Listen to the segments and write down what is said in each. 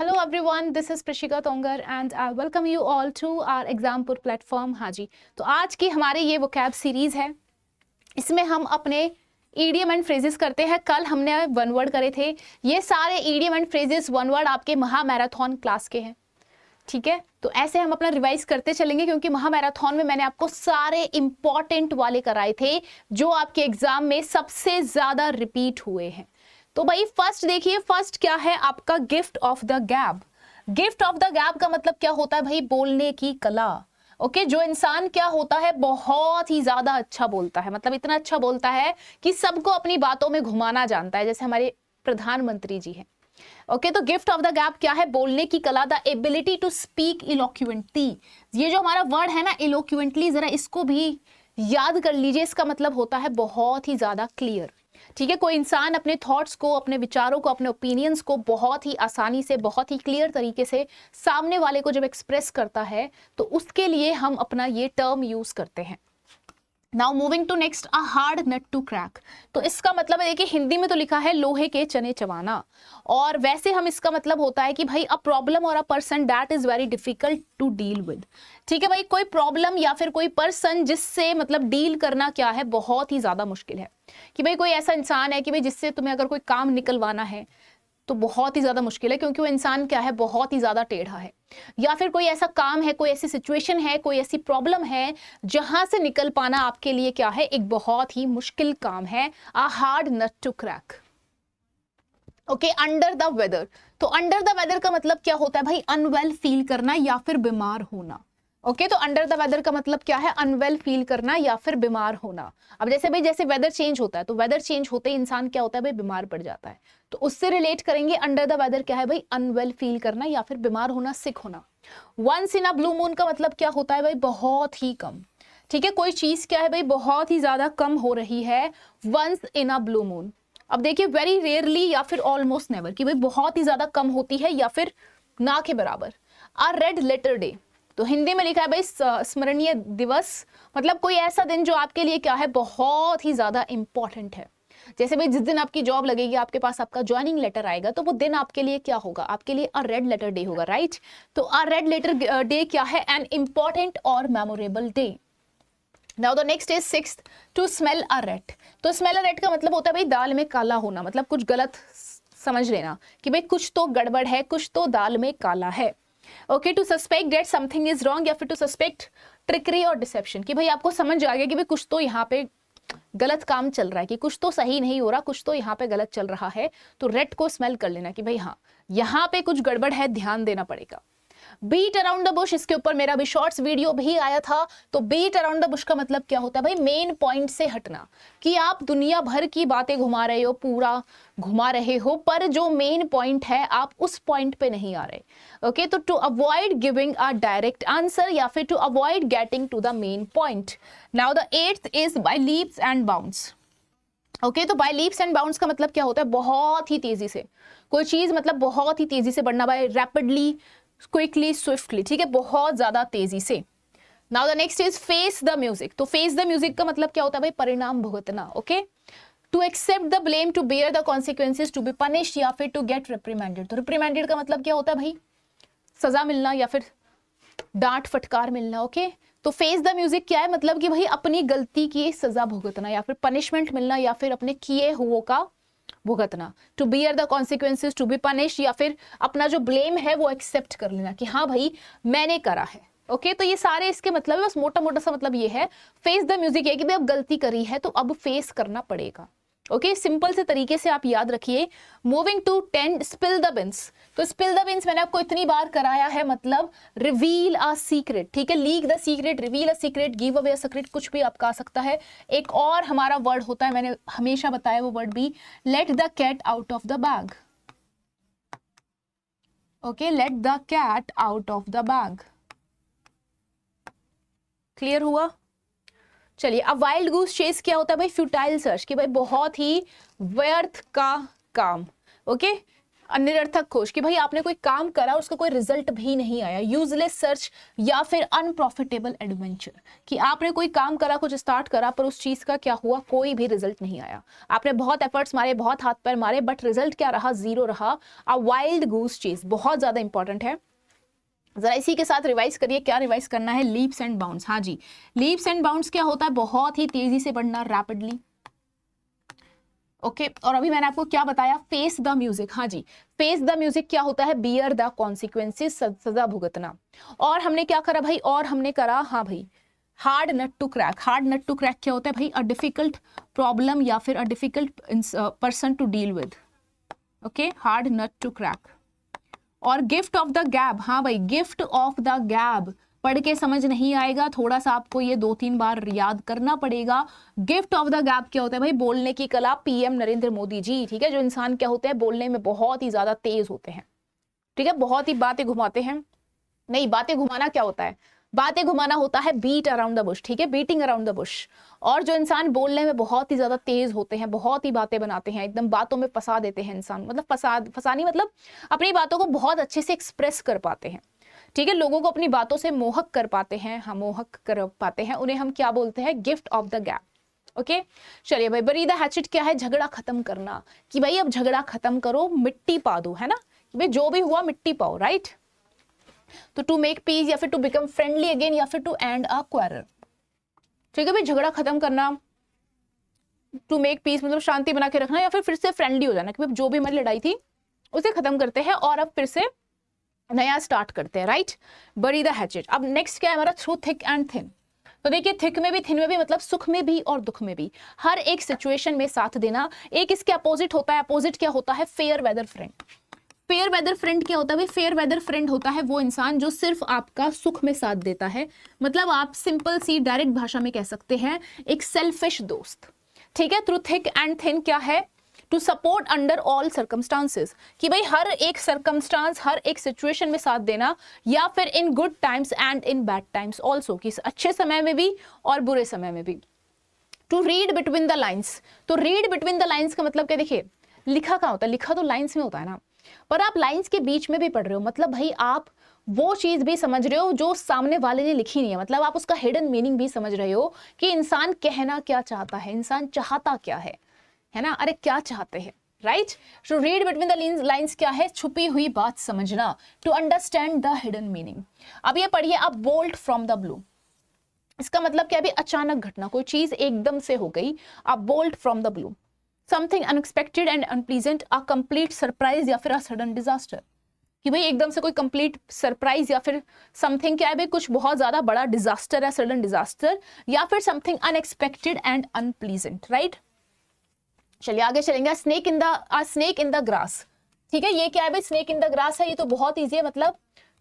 Hello everyone, this is Prishika Tongar and I welcome you all to our Exampur platform। हाँ जी, तो आज की हमारे ये vocab सीरीज है, इसमें हम अपने इडियम एंड फ्रेजेस करते हैं। कल हमने वन वर्ड करे थे। ये सारे idiom and phrases one word आपके महा मैराथन क्लास के हैं, ठीक है। तो ऐसे हम अपना रिवाइज करते चलेंगे क्योंकि महा मैराथन में मैंने आपको सारे इंपॉर्टेंट वाले कराए थे जो आपके एग्जाम में सबसे ज्यादा रिपीट हुए हैं। तो भाई फर्स्ट देखिए, फर्स्ट क्या है आपका गिफ्ट ऑफ द गैब। गिफ्ट ऑफ द गैब का मतलब क्या होता है भाई? बोलने की कला। ओके, जो इंसान क्या होता है, बहुत ही ज्यादा अच्छा बोलता है, मतलब इतना अच्छा बोलता है कि सबको अपनी बातों में घुमाना जानता है, जैसे हमारे प्रधानमंत्री जी हैं। ओके, तो गिफ्ट ऑफ द गैप क्या है? बोलने की कला, द एबिलिटी टू स्पीक इलोक्वेंटली। ये जो हमारा वर्ड है ना इलोक्वेंटली, जरा इसको भी याद कर लीजिए। इसका मतलब होता है बहुत ही ज्यादा क्लियर, ठीक है। कोई इंसान अपने थॉट्स को, अपने विचारों को, अपने ओपिनियंस को बहुत ही आसानी से, बहुत ही क्लियर तरीके से सामने वाले को जब एक्सप्रेस करता है तो उसके लिए हम अपना ये टर्म यूज करते हैं। Now moving to next, a hard nut to crack. तो इसका मतलब है, देखिए हिंदी में तो लिखा है लोहे के चने चबाना, और वैसे हम इसका मतलब होता है कि भाई अ प्रॉब्लम और a person that is very difficult to deal with. ठीक है भाई, कोई प्रॉब्लम या फिर कोई पर्सन जिससे मतलब डील करना क्या है, बहुत ही ज्यादा मुश्किल है। कि भाई कोई ऐसा इंसान है कि भाई जिससे तुम्हें अगर कोई काम निकलवाना है तो बहुत ही ज्यादा मुश्किल है, क्योंकि वो इंसान क्या है, बहुत ही ज्यादा टेढ़ा है। या फिर कोई ऐसा काम है, कोई ऐसी सिचुएशन है, कोई ऐसी प्रॉब्लम है जहां से निकल पाना आपके लिए क्या है, एक बहुत ही मुश्किल काम है। A hard nut to crack. Okay, under the weather. तो अंडर द वेदर का मतलब क्या होता है भाई? अनवेल फील करना या फिर बीमार होना। ओके, तो अंडर द वेदर का मतलब क्या है? अनवेल फील करना या फिर बीमार होना। अब जैसे भाई जैसे वेदर चेंज होता है तो वेदर चेंज होते ही इंसान क्या होता है भाई? बीमार पड़ जाता है। तो उससे रिलेट करेंगे अंडर द वेदर क्या है भाई? अनवेल फील करना या फिर बीमार होना, सिक होना। Once in a blue moon का मतलब क्या होता है भाई? बहुत ही कम। ठीक है, कोई चीज क्या है भाई? बहुत ही ज्यादा कम हो रही है, once in a blue moon. अब देखिए वेरी रेयरली या फिर ऑलमोस्ट नेवर, कि भाई बहुत ही ज्यादा कम होती है या फिर ना के बराबर। अ रेड लेटर डे, तो हिंदी में लिखा है भाई स्मरणीय दिवस, मतलब कोई ऐसा दिन जो आपके लिए क्या है, बहुत ही ज्यादा इंपॉर्टेंट है। जैसे भाई जिस दिन आपकी जॉब लगेगी, आपके पास आपका ज्वाइनिंग लेटर आएगा, तो वो दिन आपके लिए क्या होगा? आपके लिए अ रेड लेटर डे होगा, राइट। तो अ रेड लेटर डे क्या है? एन इंपॉर्टेंट और memorable day. Now the next is sixth, to smell a rat. तो स्मेल अ रैट का मतलब होता है भाई दाल में काला होना, मतलब कुछ गलत समझ लेना कि भाई कुछ तो गड़बड़ है, कुछ तो दाल में काला है। Okay, to suspect that something is wrong, या फिर टू सस्पेक्ट ट्रिकरी और डिसेप्शन, कि भाई आपको समझ आ गया कि भाई कुछ तो यहाँ पे गलत काम चल रहा है, कि कुछ तो सही नहीं हो रहा, कुछ तो यहाँ पे गलत चल रहा है। तो रेट को स्मेल कर लेना कि भाई हाँ, यहाँ पे कुछ गड़बड़ है, ध्यान देना पड़ेगा। बीट अराउंड द बुश, इसके ऊपर मेरा भी शॉर्ट्स वीडियो भी आया था। तो बीट अराउंड द बुश का मतलब क्या होता है भाई? मेन पॉइंट से हटना, कि आप दुनिया भर की बातें घुमा रहे हो, पूरा घुमा रहे हो, पर जो मेन पॉइंट है आप उस पॉइंट पे नहीं आ रहे। ओके, तो to avoid giving a direct answer या फिर to avoid getting to the main point. Now the eighth is by leaps and bounds. Okay, तो बाय लीप्स एंड बाउंड्स का मतलब क्या होता है? बहुत ही तेजी से कोई चीज, मतलब बहुत ही तेजी से बढ़ना, बाय रैपिडली, क्विकली, स्विफ्टली, ठीक है, बहुत ज्यादा तेजी से। Now the next is face the music. तो फेस द म्यूजिक का मतलब क्या होता है भाई? परिणाम भुगतना। Okay, to accept the blame, to bear the consequences, to be punished या फिर टू गेट रिप्रीमेंडेड। तो रिप्रीमेंडेड का मतलब क्या होता है भाई? सजा मिलना या फिर डांट फटकार मिलना। ओके, तो फेस द म्यूजिक क्या है? मतलब कि भाई अपनी गलती की सजा भुगतना या फिर पनिशमेंट मिलना या फिर अपने किए हुओं का भुगतना। To bear the consequences, to be punish, या फिर अपना जो ब्लेम है वो एक्सेप्ट कर लेना कि हाँ भाई मैंने करा है। ओके, तो ये सारे इसके मतलब है, बस मोटा मोटा सा मतलब ये है। फेस द म्यूजिक है कि भाई अब गलती करी है तो अब फेस करना पड़ेगा। ओके, सिंपल से तरीके से आप याद रखिए। Moving to 10, spill the beans. तो स्पिल द बिन्स मैंने आपको इतनी बार कराया है, मतलब रिवील अ सीक्रेट, ठीक है, leak the secret, reveal a secret, give away a secret, कुछ भी आपका आ सकता है। एक और हमारा वर्ड होता है, मैंने हमेशा बताया वो वर्ड भी, let the cat out of the bag. Okay, let the cat out of the bag. Clear हुआ? चलिए, अब वाइल्ड गूस चेस क्या होता है भाई? फ्यूटाइल सर्च, कि भाई बहुत ही व्यर्थ का काम। ओके, निरर्थक खोज कि भाई आपने कोई काम करा उसका कोई रिजल्ट भी नहीं आया, यूजलेस सर्च या फिर अनप्रॉफिटेबल एडवेंचर कि आपने कोई काम करा, कुछ स्टार्ट करा पर उस चीज का क्या हुआ, कोई भी रिजल्ट नहीं आया, आपने बहुत एफर्ट्स मारे, बहुत हाथ पैर मारे, बट रिजल्ट क्या रहा, जीरो रहा। अ वाइल्ड गूस चीज बहुत ज्यादा इंपॉर्टेंट है, जरा इसी के साथ रिवाइज करिए। क्या रिवाइज करना है, लीप्स एंड बाउंड्स। हाँ जी, लीप्स एंड बाउंड्स क्या होता है, बहुत ही तेजी से बढ़ना, रैपिडली। ओके और अभी मैंने आपको क्या बताया, फेस द म्यूजिक। हाँ जी, फेस द म्यूजिक क्या होता है, बियर द कॉन्सिक्वेंसेस, सजा भुगतना। और हमने क्या करा भाई, और हमने करा, हाँ भाई, hard nut to crack. Hard nut to crack क्या होता है भाई, अ डिफिकल्ट प्रॉब्लम या फिर a difficult person to deal with. Okay, hard nut to crack. और गिफ्ट ऑफ द गैब, हाँ भाई, गिफ्ट ऑफ द गैब, पढ़ के समझ नहीं आएगा, थोड़ा सा आपको ये 2-3 बार याद करना पड़ेगा। गिफ्ट ऑफ द गैप क्या होता है भाई, बोलने की कला, पीएम नरेंद्र मोदी जी। ठीक है, जो इंसान क्या होते हैं, बोलने में बहुत ही ज्यादा तेज होते हैं। ठीक है, बहुत ही बातें घुमाते हैं, नहीं बातें घुमाना क्या होता है, बातें घुमाना होता है बीट अराउंड द बुश। ठीक है, बीटिंग अराउंड द बुश। और जो इंसान बोलने में बहुत ही ज्यादा तेज होते हैं, बहुत ही बातें बनाते हैं, एकदम बातों में फंसा देते हैं इंसान, मतलब फसानी मतलब अपनी बातों को बहुत अच्छे से एक्सप्रेस कर पाते हैं। ठीक है, लोगों को अपनी बातों से मोहक कर पाते हैं, हाँ मोहक कर पाते हैं, उन्हें हम क्या बोलते हैं, gift of the gap. Okay चलिए भाई, बरी द हैचेट क्या है, झगड़ा खत्म करना, कि भाई अब झगड़ा खत्म करो, मिट्टी पा दो, है ना, भाई जो भी हुआ मिट्टी पाओ, राइट। तो टू मेक पीस या फिर टू बिकम फ्रेंडली अगेन या फिर टू एंड अ क्वारल। ठीक है भाई, झगड़ा खत्म करना, टू मेक पीस मतलब शांति बना के रखना, या फिर से फ्रेंडली हो जाना कि जो भी हमारी लड़ाई थी उसे खत्म करते हैं और अब फिर से नया स्टार्ट करते हैं, राइट। बरी द हैचेट। अब नेक्स्ट क्या है हमारा, थ्रू थिक एंड थिन। तो देखिए, थिक में भी थिन में भी मतलब सुख में भी और दुख में भी, हर एक सिचुएशन में साथ देना। एक इसके अपोजिट होता है, अपोजिट क्या होता है, fair weather friend. Fair weather friend क्या होता है भाई, फेयर वेदर फ्रेंड होता है वो इंसान जो सिर्फ आपका सुख में साथ देता है, मतलब आप सिंपल सी डायरेक्ट भाषा में कह सकते हैं एक सेल्फिश दोस्त। ठीक है, थ्रू थिक एंड थिन क्या है, to support under all circumstances, कि भाई हर एक सर्कमस्टांस, हर एक सिचुएशन में साथ देना, या फिर in good times and in bad times also, कि अच्छे समय में भी और बुरे समय में भी। To read between the lines. तो रीड बिटवीन द लाइन्स का मतलब क्या, देखिए लिखा कहाँ होता है, लिखा तो लाइन्स में होता है ना, पर आप लाइन्स के बीच में भी पढ़ रहे हो, मतलब भाई आप वो चीज भी समझ रहे हो जो सामने वाले ने लिखी नहीं है, मतलब आप उसका हिडन मीनिंग भी समझ रहे हो कि इंसान कहना क्या चाहता है, इंसान चाहता क्या है ना, अरे क्या चाहते हैं, right. So read between the lines क्या है, छुपी हुई बात समझना, to understand the hidden meaning. अब ये पढ़िए, अब बोल्ट फ्रॉम द ब्लू, इसका मतलब क्या, भी अचानक घटना, कोई चीज एकदम से हो गई, अब bolt from the blue, something unexpected and unpleasant, a complete surprise या फिर अ सडन डिजास्टर, कि भाई एकदम से कोई कंप्लीट सरप्राइज या फिर समथिंग क्या है भाई, कुछ बहुत ज्यादा बड़ा डिजास्टर है, सडन डिजास्टर, या फिर something unexpected and unpleasant, right. चलिए आगे चलेंगे, स्नेक इन द ग्रास। ठीक है, ये क्या है भाई, स्नेक इन द ग्रास है, ये तो बहुत ईजी है, मतलब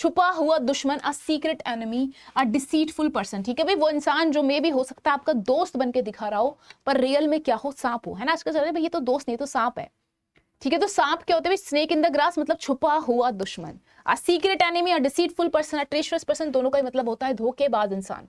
छुपा हुआ दुश्मन, a secret enemy, a deceitful person. ठीक है भाई, वो इंसान जो मे भी हो सकता है आपका दोस्त बन के दिखा रहा हो, पर रियल में क्या हो, सांप हो, है ना। आजकल चल रहे भाई ये तो दोस्त नहीं तो सांप है। ठीक है, तो सांप क्या होते हैं, स्नेक इन द ग्रास मतलब छुपा हुआ दुश्मन, a secret enemy, a deceitful person, a treacherous person, दोनों का ही मतलब होता है धोखेबाज इंसान।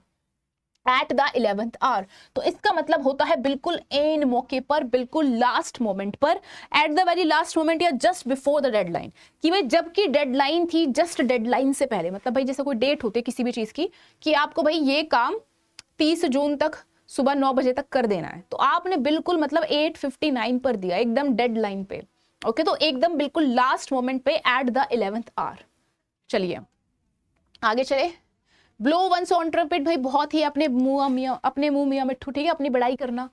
एट द 11th आवर, तो इसका मतलब होता है बिल्कुल एन मौके पर, बिल्कुल लास्ट मोमेंट पर, at the very last moment या जस्ट बिफोर द डेडलाइन, कि भाई जबकि डेडलाइन थी, जस्ट डेडलाइन से पहले, मतलब भाई जैसे कोई डेट होती है किसी भी चीज की कि आपको भाई ये काम 30 जून तक सुबह 9 बजे तक कर देना है, तो आपने बिल्कुल मतलब 8:59 पर दिया, एकदम डेडलाइन पे। ओके, तो एकदम बिल्कुल लास्ट मोमेंट पे, एट द 11th आवर। चलिए आगे चले, ब्लो वंस ऑन ट्रम्पेट, भाई बहुत ही अपने मुंह मियां मिट्ठू, ठीक है, अपनी बड़ाई करना।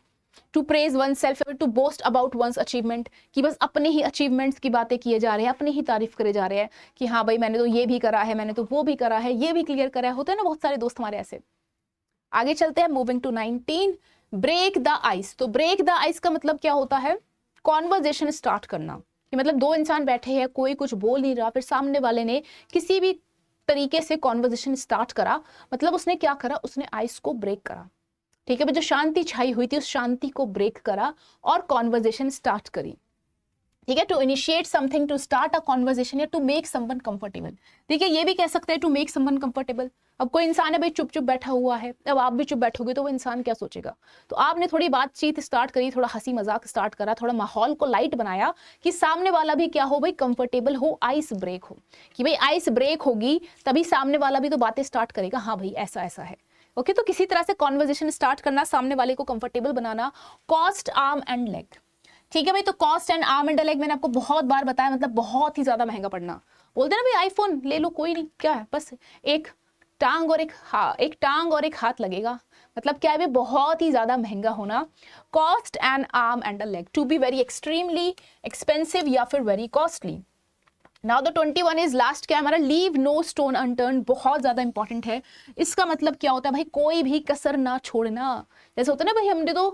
To praise oneself, to boast about one's achievement, कि बस अपने ही अचीवमेंट्स की बातें किए जा रहे हैं, अपनी ही तारीफ करे जा रहे हैं कि हाँ भाई मैंने तो ये भी करा है, मैंने तो वो भी करा है, ये भी क्लियर करा है, होते हैं ना बहुत सारे दोस्त हमारे ऐसे। आगे चलते हैं, moving to 19, break the ice. तो ब्रेक द आइस का मतलब क्या होता है, कॉन्वर्जेशन स्टार्ट करना, कि मतलब दो इंसान बैठे हैं, कोई कुछ बोल नहीं रहा, फिर सामने वाले ने किसी भी तरीके से कॉन्वर्जेशन स्टार्ट करा, मतलब उसने क्या करा, उसने आइस को ब्रेक करा। ठीक है, जो शांति छाई हुई थी उस शांति को ब्रेक करा और कॉन्वर्जेशन स्टार्ट करी। ठीक है, to initiate something, to start a conversation, या टू मेक समवन कंफर्टेबल। ठीक है, ये भी कह सकते हैं टू मेक समवन कंफर्टेबल, अब कोई इंसान है भाई चुप चुप बैठा हुआ है, अब आप भी चुप बैठोगे तो वो इंसान क्या सोचेगा। तो आपने थोड़ी बातचीत स्टार्ट करी, थोड़ा हंसी मजाक स्टार्ट करा, थोड़ा माहौल को लाइट बनाया कि सामने वाला भी क्या हो भाई, कंफर्टेबल हो, आइस ब्रेक हो, कि भाई आइस ब्रेक होगी तभी सामने वाला भी तो बातें स्टार्ट करेगा, हाँ भाई ऐसा ऐसा है। ओके, तो किसी तरह से कॉन्वर्जेशन स्टार्ट करना, सामने वाले को comfortable banana. Cost arm and leg, ठीक है भाई। तो cost and arm and leg मैंने आपको बहुत बार बताया, मतलब बहुत ही ज्यादा महंगा पड़ना। बोलते ना भाई आईफोन ले लो, कोई नहीं, क्या है, बस एक टांग और एक हाथ लगेगा, मतलब क्या है भाई, बहुत ही ज्यादा महंगा होना। Cost and arm and a leg to be very extremely expensive या फिर very costly. Now the 21 is last, क्या है हमारा, लीव नो स्टोन अनटर्न, बहुत ज्यादा इंपॉर्टेंट है। इसका मतलब क्या होता है भाई, कोई भी कसर ना छोड़ना। जैसे होता है ना भाई, हमने तो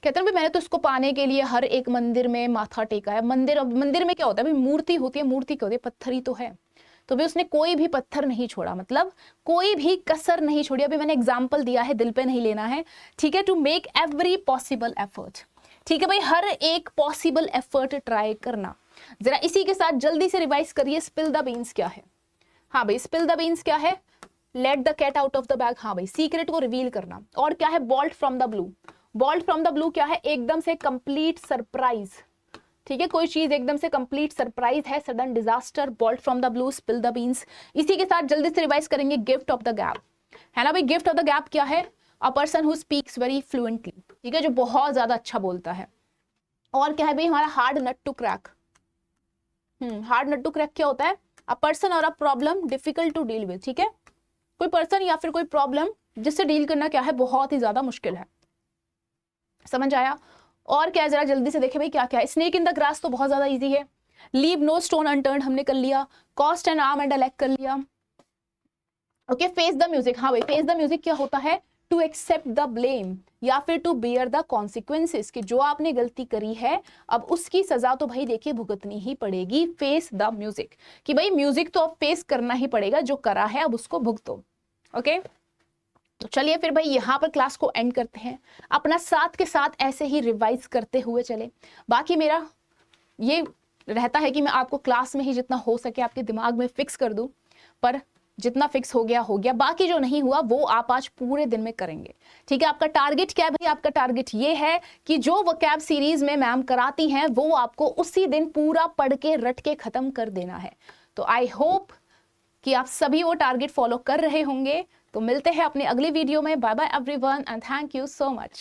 कहते हैं भाई मैंने तो इसको पाने के लिए हर एक मंदिर में माथा टेका है। मंदिर में क्या होता है भाई, मूर्ति होती है, मूर्ति क्या होती है, पत्थर ही तो है। तो भाई उसने कोई भी पत्थर नहीं छोड़ा, मतलब कोई भी कसर नहीं छोड़ी। अभी मैंने एग्जाम्पल दिया है, दिल पे नहीं लेना है, ठीक है। To make every possible effort, ठीक है भाई, हर एक पॉसिबल एफर्ट ट्राई करना। जरा इसी के साथ जल्दी से रिवाइज करिए, स्पिल द बीन्स क्या है। हाँ भाई, स्पिल द बीन्स क्या है, let the cat out of the bag, हाँ भाई, सीक्रेट को रिवील करना। और क्या है, bolt from the blue, bolt from the blue क्या है, एकदम से कंप्लीट सरप्राइज, ठीक है, कोई चीज एकदम से कंप्लीट सरप्राइज है, sudden disaster, bolt from the blue, spill the beans. इसी के साथ जल्दी से रिवाइज करेंगे, गिफ्ट ऑफ द गैप, है ना भाई। गिफ्ट ऑफ द गैप क्या है, a person who speaks very fluently, ठीक है, जो बहुत ज्यादा अच्छा बोलता है। और क्या है भाई हमारा, hard nut to crack. Hard nut to crack क्या होता है, अ पर्सन और a problem difficult to deal with, ठीक है, कोई पर्सन या फिर कोई प्रॉब्लम जिससे डील करना क्या है, बहुत ही ज्यादा मुश्किल है। समझ आया। और क्या है, जरा जल्दी से देखें भाई क्या क्या है। स्नेक इन द ग्रास तो बहुत ज्यादा इजी है। लीव नो स्टोन अनटर्न्ड हमने कर लिया। Cost and arm and a leg कर लिया। ओके, फेस द म्यूजिक, हाँ भाई, फेस द म्यूजिक क्या होता है, टू एक्सेप्ट द ब्लेम या फिर टू बियर द कॉन्सिक्वेंसेस, कि जो आपने गलती करी है अब उसकी सजा तो भाई देखिए भुगतनी ही पड़ेगी। फेस द म्यूजिक, कि भाई म्यूजिक तो अब फेस करना ही पड़ेगा, जो करा है अब उसको भुगतो। ओके, तो चलिए फिर भाई यहाँ पर क्लास को एंड करते हैं। अपना साथ के साथ ऐसे ही रिवाइज करते हुए चले। बाकी मेरा ये रहता है कि मैं आपको क्लास में ही जितना हो सके आपके दिमाग में फिक्स कर दूं, पर जितना फिक्स हो गया, बाकी जो नहीं हुआ वो आप आज पूरे दिन में करेंगे, ठीक है। आपका टारगेट क्या है भाई, आपका टारगेट ये है कि जो वोकैब सीरीज में मैम कराती हैं वो आपको उसी दिन पूरा पढ़ के रट के खत्म कर देना है। तो आई होप कि आप सभी वो टारगेट फॉलो कर रहे होंगे। तो मिलते हैं अपने अगली वीडियो में। Bye bye everyone and thank you so much.